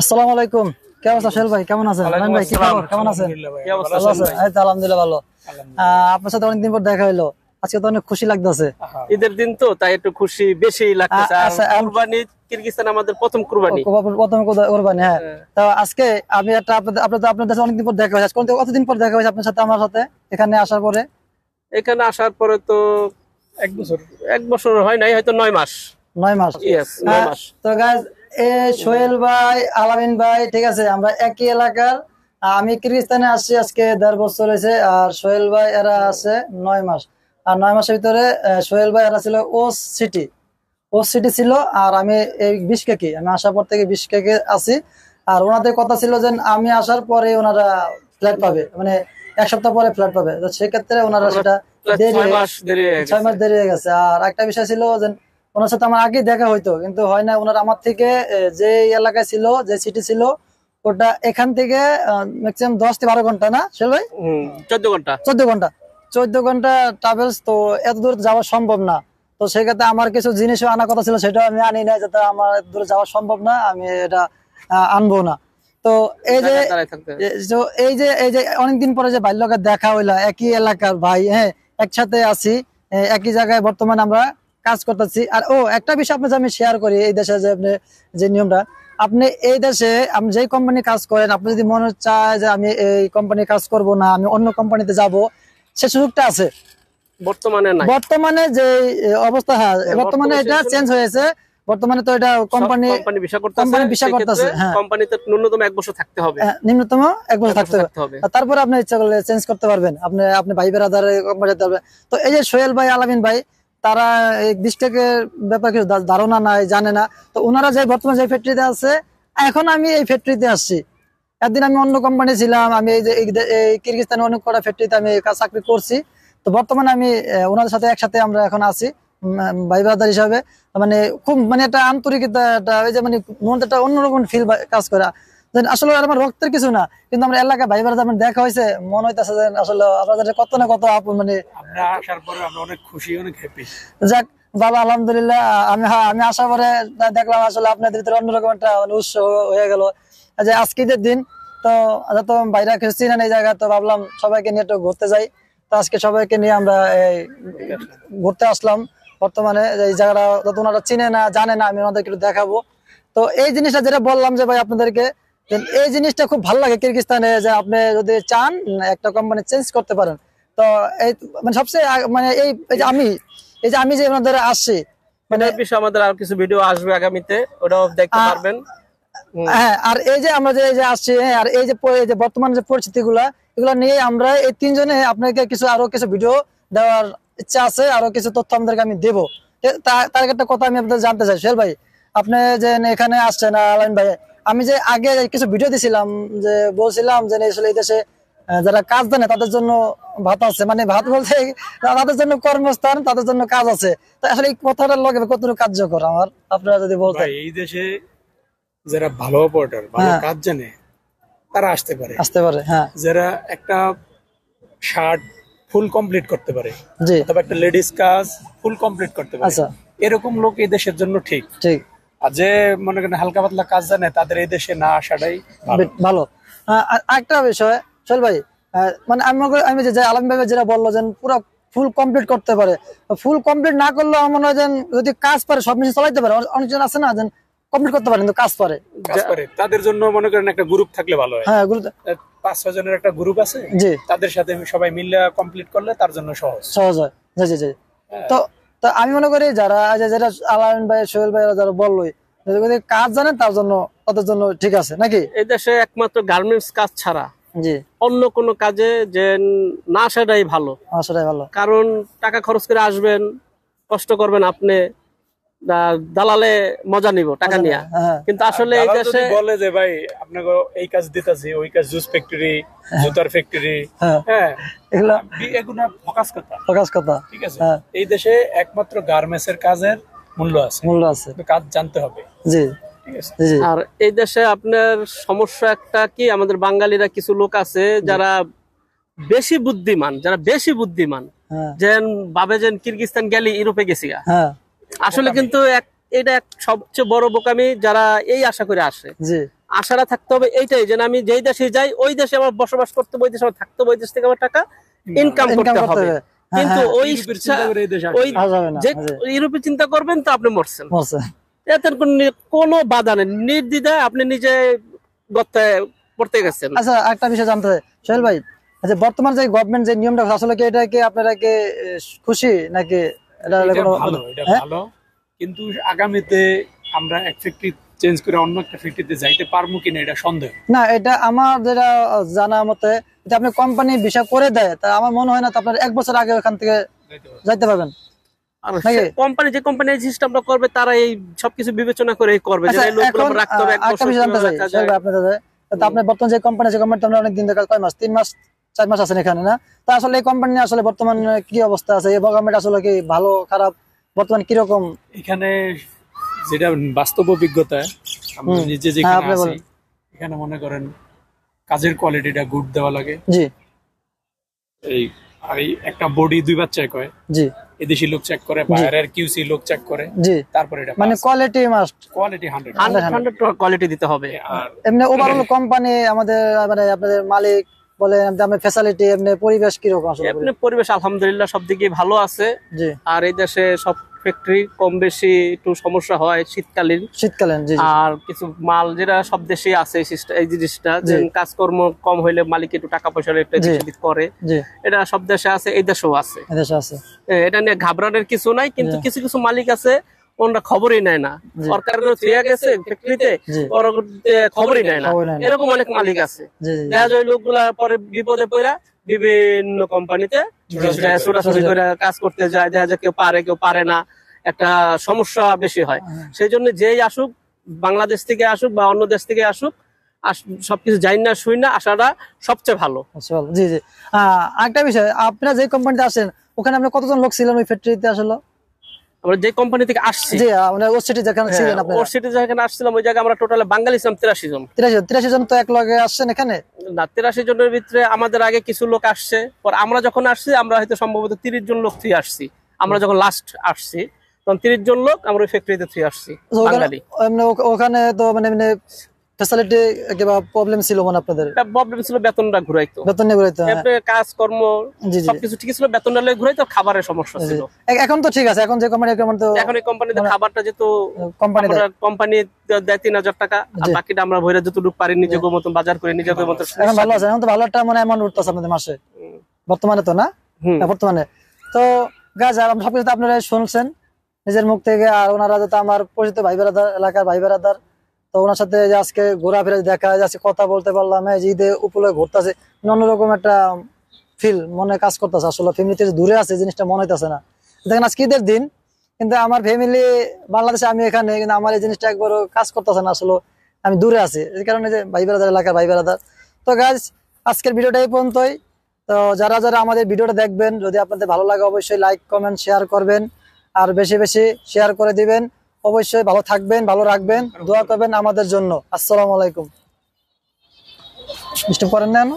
আসসালামু আলাইকুম। কেমন আছেন সোহেল ভাই? কেমন আছেন? আলম ভাই কি খবর? কেমন আছেন? ভালো আছেন? এই তো আলহামদুলিল্লাহ ভালো। আপনার সাথে অনেকদিন পর দেখা হলো, আজকে তো অনেক খুশি লাগতেছে। ঈদের দিন তো তাই একটু খুশি বেশি লাগতেছে। আর কুরবানি কিরগিজস্তান আমাদের প্রথম কুরবানি। প্রথম কুরবানি, হ্যাঁ। তো আজকে আমি একটা আপনাদের সাথে অনেকদিন পর দেখা হয়েছে। কতদিন পর দেখা হয়েছে আপনার সাথে আমার সাথে এখানে আসার পরে? এখানে আসার পরে তো এক বছর হয় নাই, হয়তো 9 মাস। 9 মাস। ইয়েস, 9 মাস। তো গাইস, সোহেল ভাই, আলামিন ভাই, ঠিক আছে, আমরা একই এলাকার। আমি কিরগিজস্তানে আসছি আজকে 1.5 বছর হয়েছে, আর সোহেল ভাই এরা আছে 9 মাস। আর 9 মাসের ভিতরে সোহেল ভাই এরা ছিল ও সিটি ছিল, আর আমি এই বিশকেকে, আমি আসার পর থেকে বিশকেকে আছি। আর ওনাদের কথা ছিল যে আমি আসার পরে ওনারা ফ্ল্যাট পাবে, মানে 1 সপ্তাহ পরে ফ্ল্যাট পাবে। তো সেক্ষেত্রে ওনারা সেটা 6 মাস দেরি হয়ে গেছে। আর একটা বিষয় ছিল যে ওনার সাথে আমার আগে দেখা হইতো, কিন্তু হয় না। ওনারা আমার থেকে যে এলাকায় ছিল, যে সিটি ছিল, ওটা এখান থেকে ম্যাক্সিমাম 10 থেকে 12 ঘন্টা, না সোহেল ভাই? 14 ঘন্টা ট্রাভেলস। তো এত দূর যাওয়া সম্ভব না। তো সেক্ষেত্রে আমার কিছু জিনিসও আনার কথা ছিল, সেটা আমি আনি নাই, যাতে আমার এত দূরে যাওয়া সম্ভব না, আমি এটা আনবো না। তো এই যে অনেকদিন পরে যে বাল্যকার দেখা হইলা, একই এলাকার ভাই, হ্যাঁ, একসাথে আছি, একই জায়গায় বর্তমানে আমরা কাজ করতেছি। আর একটা বিষয় আপনার আমি শেয়ার করি, এই দেশে যে আপনি যে নিয়মটা, আপনি এই দেশে আপনি যেই কোম্পানি কাজ করেন, আপনি যদি মনে চায় যে আমি এই কোম্পানি কাজ করব না, আমি অন্য কোম্পানিতে যাব, সে সুযোগটা আছে। বর্তমানে যে অবস্থা, হ্যাঁ, বর্তমানে এটা চেঞ্জ হয়েছে। বর্তমানে তো এটা কোম্পানি ভিসা করতেছে, হ্যাঁ, কোম্পানিতে ন্যূনতম 1 বছর থাকতে হবে, নিম্নতম 1 বছর থাকতে হবে। তারপরে আপনি ইচ্ছা করলে চেঞ্জ করতে পারবেন, আপনি ভাই বেরাদারে কোম্পানি যেতে পারবেন। তো এই যে সোহেল ভাই, আলামিন ভাই, তারা এই ডিস্ট্রিক্টের ব্যাপারে কিছু ধারণা নাই, জানে না। তো ওনারা যে বর্তমানে যে ফ্যাক্টরিতে আছে, এখন আমি এই ফ্যাক্টরিতে আসছি। একদিন আমি অন্য কোম্পানি ছিলাম, আমি এই যে এই কিরগিজস্তানে অনেক কটা ফ্যাক্টরিতে আমি চাকরি করছি। তো বর্তমানে আমি ওনাদের সাথে একসাথে আমরা এখন আছি ভাই ব্রাদার হিসাবে। মানে খুব, মানে একটা আন্তরিকতা, ওই যে মানে মনে একটা অন্যরকম ফিল কাজ করা। আসলে আমার রক্তের কিছু না, কিন্তু আমরা এলাকায় ভাই ব্রাদার দেখা হয়েছে, মনে হইতেছে যে আসলে আপনাদের কত না কত আপন। মানে আসার পরে আমরা অনেক খুশি, অনেক হ্যাপি। যাক বাবা, আলহামদুলিল্লাহ। আমি আসার পরে দেখলাম আসলে আপনাদের ভিতরে অন্যরকম একটা উৎসাহ হয়ে গেল যে আজকে ঈদের দিন। তো বাইরে কিছু চিনেন এই জায়গা, তো ভাবলাম সবাইকে নিয়ে একটু ঘুরতে যাই। তো আজকে সবাইকে নিয়ে আমরা ঘুরতে আসলাম। বর্তমানে এই জায়গাটা যত ওনারা চিনে না, জানে না, আমি ওনাদেরকে একটু দেখাবো। তো এই জিনিসটা যেটা বললাম যে ভাই আপনাদেরকে, এই জিনিসটা খুব ভালো লাগে কিরগিজস্তানে, যে আপনি যদি চান একটা কোম্পানি চেঞ্জ করতে পারেন। তো এই মানে সবচেয়ে মানে এই যে আমি যে ওনাদের আসছি, মানে বিষয় আমাদের আর কিছু ভিডিও আসবে আগামীতে, ওটাও দেখতে পারবেন। হ্যাঁ, আর এই যে আমরা যে আসছি, হ্যাঁ, আর এই যে বর্তমান যে পরিস্থিতি এগুলা নিয়ে আমরা এই 3 জনে আপনাকে আরো কিছু ভিডিও দেওয়ার ইচ্ছা আছে, আরো কিছু তথ্য আপনাদেরকে আমি দেবো। তার একটা কথা আমি আপনাদের জানতে চাই, সোহেল ভাই, আপনি যে এখানে আসছেন, আলামিন ভাই, আমি যে আগে কিছু ভিডিও দিছিলাম, যে বলছিলাম যে আসলে এই দেশে যারা কাজ জানে তাদের জন্য ভাত আছে, মানে ভাত বলতে তাদের জন্য কর্মস্থান, তাদের জন্য কাজ আছে। তো আসলে এই কথাটার লগে কতটুকু কার্যকর আমার, আপনারা যদি বলতেন। এই দেশে যারা ভালো অপারেটর, ভালো কাজ জানে, তারা আসতে পারে, হ্যাঁ। যারা একটা শার্ট ফুল কমপ্লিট করতে পারে, অথবা একটা লেডিস কাজ ফুল কমপ্লিট করতে পারে, এরকম লোক এই দেশের জন্য ঠিক। আর যে মনে করেন হালকা পাতলা কাজ জানে, তাদের এই দেশে না আসাটাই ভালো। একটা বিষয় সোহেল ভাই, মানে আমি যে আলামিন ভাই যেটা বললো যে পুরো ফুল কমপ্লিট করতে পারে, ফুল কমপ্লিট না করলেও মনে হয় যে যদি কাজ পারে, সব মিশন চালাইতে পারে। অনেকজন আছে না যে কমপ্লিট করতে পারে কিন্তু কাজ পারে, তাদের জন্য মনে করেন একটা গ্রুপ থাকলে ভালো হয়। হ্যাঁ, 5-6 জনের একটা গ্রুপ আছে, তাদের সাথে সবাই মিলে কমপ্লিট করলে তার জন্য সহজ হয়। জি। তো আমি মনে করি যেটা আলামিন ভাই, সোহেল ভাই যারা বললোই, যদি কাজ জানেন তাদের জন্য ঠিক আছে নাকি? এই দেশে একমাত্র গার্মেন্টস কাজ ছাড়া অন্য কোনো কাজে যে না আসাটাই ভালো। কারণ টাকা খরচ করে আসবেন, কষ্ট করবেন আপনি, দালালে মজা নিব টাকা নিয়ে, কিন্তু আসলে এই দেশে বলে যে ভাই আপনাকে এই কাজ দিতেছি, ওই কাজ জুস ফ্যাক্টরি, জুতার ফ্যাক্টরি, হ্যাঁ, এগুলো ফোকাস কথা, ঠিক আছে। এই দেশে একমাত্র গার্মেন্টস এর কাজের মূল্য আছে, কাজ জানতে হবে। জি। আর এই দেশে আপনার সমস্যা একটা কি, আমাদের বাঙালিরা কিছু লোক আছে যারা বেশি বুদ্ধিমান, যেন ভাবে যেন কিরগিজস্তান গেলে ইউরোপে গেছি। আসলে কিন্তু এটা সবচেয়ে বড় বোকামি, যারা এই আশা করে আসে। আশাটা থাকতে হবে এইটাই যে আমি যেই দেশে যাই ওই দেশে আমার বসবাস করতে হবে, ওই দেশে আমার থাকতে হবে, ওই দেশ থেকে আমার টাকা ইনকাম করতে হবে। কিন্তু ওই যে ইউরোপে চিন্তা করবেন তো আপনি মরছেন, এতে কোনো বাধা নেই, নির্দ্বিধায় আপনি নিজে গর্তে পড়তে গেছেন। আচ্ছা একটা বিষয় জানতে চাই সোহেল ভাই, আচ্ছা বর্তমান যে গভর্নমেন্ট যে নিয়মটা আসলে কি এটা কি আপনারা কি খুশি নাকি? এটা ভালো, কিন্তু আগামীতে আমরা এক ফ্যাক্টরি চেঞ্জ করে অন্য একটা ফ্যাক্টরিতে যাইতে পারবো কিনা এটা সন্দেহ। না এটা আমার যেটা জানা মতে এটা আপনি কোম্পানি ভিসা করে দেয়, তা আমার মনে হয় না আপনার 1 বছর আগে ওখান থেকে যাইতে পারবেন। কোম্পানি যে কোম্পানি সিস্টেমটা করবে তারা এই সবকিছু বিবেচনা করে করবে যে লোকগুলো রাখতে হবে। একটা বিষয় জানতে চাই আপনাদের, তো আপনি বর্তমান যে কোম্পানি আছে কোম্পানিতে আমরা অনেক দিন থেকে কয় মাস 3 মাস 4 মাস আছেন এখানে না, তা আসলে এই কোম্পানি আসলে বর্তমান কি অবস্থা আছে, এই গভর্নমেন্ট আসলে কি ভালো খারাপ বর্তমান কি রকম? এখানে যেটা বাস্তব অভিজ্ঞতা আমরা নিজে যেখানে আছি এখানে মনে করেন কাজের কোয়ালিটিটা গুড দেওয়া লাগে। জি এই আর একটা বডি 2 বার চেক হয়। জি এদেশি লোক চেক করে, বাইরের কিউসি লোক চেক করে, জি তারপরে এটা মানে কোয়ালিটি মাস্ট, কোয়ালিটি 100 কোয়ালিটি দিতে হবে। আর এমনি ওভারঅল কোম্পানি আমাদের মানে আপনাদের মালিক বলেন আমাদের ফ্যাসিলিটি এমনি পরিবেশ কি রকম আসলে? এমনি পরিবেশ আলহামদুলিল্লাহ সব দিকে ভালো আছে। জি আর এই দেশে সব ফ্যাক্টরি কম বেশি একটু সমস্যা হয় শীতকালীন। জি আর কিছু মাল যেটা সব দেশে আছে এই জিনিসটা যে কাজকর্ম কম হইলে মালিক একটু টাকা পয়সা একটু করে, এটা সব দেশে আছে, এই দেশেও আছে। এটা নিয়ে ঘাবড়ানোর কিছু নাই, কিন্তু কিছু কিছু মালিক আছে ওনারা খবরই নেয় না, সরকার গেছে ফ্যাক্টরিতে খবরই নেয় না, এরকম অনেক মালিক আছে। দেখা যায় লোকগুলা পরে বিপদে পড়া বিভিন্ন কোম্পানিতে ছোটাছুটি করে কাজ করতে যায়, দেখা যায় কেউ পারে কেউ পারে না, একটা সমস্যা বেশি হয়। সেই জন্য যেই আসুক, বাংলাদেশ থেকে আসুক বা অন্য দেশ থেকে আসুক, সবকিছু যাই না শুই না আসাটা সবচেয়ে ভালো। জি জি আরেকটা বিষয়, আপনারা যে কোম্পানিতে আসেন ওখানে আপনি কতজন লোক ছিলেন ওই ফ্যাক্টরিতে? আসলে আমরা যে কোম্পানি থেকে আসছি, যেখানে আসছিলাম ওই জায়গায় আমরা টোটাল বাঙালি ছিলাম 83 জন। 83 জন তো এক লগে আসছেন এখানে না? 83 জনের ভিতরে আমাদের আগে কিছু লোক আসছে, পর আমরা যখন আসছি আমরা হয়তো সম্ভবত 30 জন লোক থেকে আসছি। আমরা যখন লাস্ট আসছি তখন 30 জন লোক আমরা ওই ফ্যাক্টরিতে থেকে আসছি বাঙালি। ওখানে তো মানে ফ্যাসিলিটি কিবা প্রবলেম ছিল মানে আপনাদের? প্রবলেম ছিল বেতনটা ঘুরাইতো, কাজকর্ম সবকিছু ঠিক ছিল, বেতনটা ঘুরাইতো, খাবারের সমস্যা ছিল। এখন তো ঠিক আছে, এখন যে কোম্পানি এখন এই কোম্পানিতে খাবারটা যেহেতু কোম্পানি দেয় 3000 টাকা, আর বাকিটা আমরা ভইরা যতটুকু পারি নিজের মতন বাজার করে নিজের মতন। এখন ভালো আছে, এখন তো ভালো একটা মানে অ্যামাউন্ট উঠতেছে আপনাদের মাসে বর্তমানে, তো না বর্তমানে তো গাছ আর সবকিছু আপনারা শুনছেন নিজের মুখ থেকে। আর ওনারা তো আমার পরিচিত ভাই বেড়াদার, এলাকার ভাই বেড়াদার, তো ওনার সাথে আজকে ঘোরাফেরা দেখা যাচ্ছে, কথা বলতে পারলাম, ঈদে উপলক্ষে ঘুরতেছে, অন্যরকম একটা ফিল মনে কাজ করতেছে। আসলে ফ্যামিলিতে দূরে আছে জিনিসটা মনে হইতেছে না। দেখেন আজকে ঈদের দিন কিন্তু আমার ফ্যামিলি বাংলাদেশে, আমি এখানে, কিন্তু আমার এই জিনিসটা একবারও কাজ করতেছে না, আসলে আমি দূরে আছি এই কারণে যে ভাই বেড়াদার, এলাকার ভাই বেড়াদার। তো গাইস আজকের ভিডিওটা এই পর্যন্তই। তো যারা যারা আমাদের ভিডিওটা দেখবেন, যদি আপনাদের ভালো লাগে অবশ্যই লাইক কমেন্ট শেয়ার করবেন, আর বেশি বেশি শেয়ার করে দিবেন। অবশ্যই ভালো থাকবেন, ভালো রাখবেন, দোয়া করবেন আমাদের জন্য। আসসালামু আলাইকুম। ডিস্টার্ব করেন না?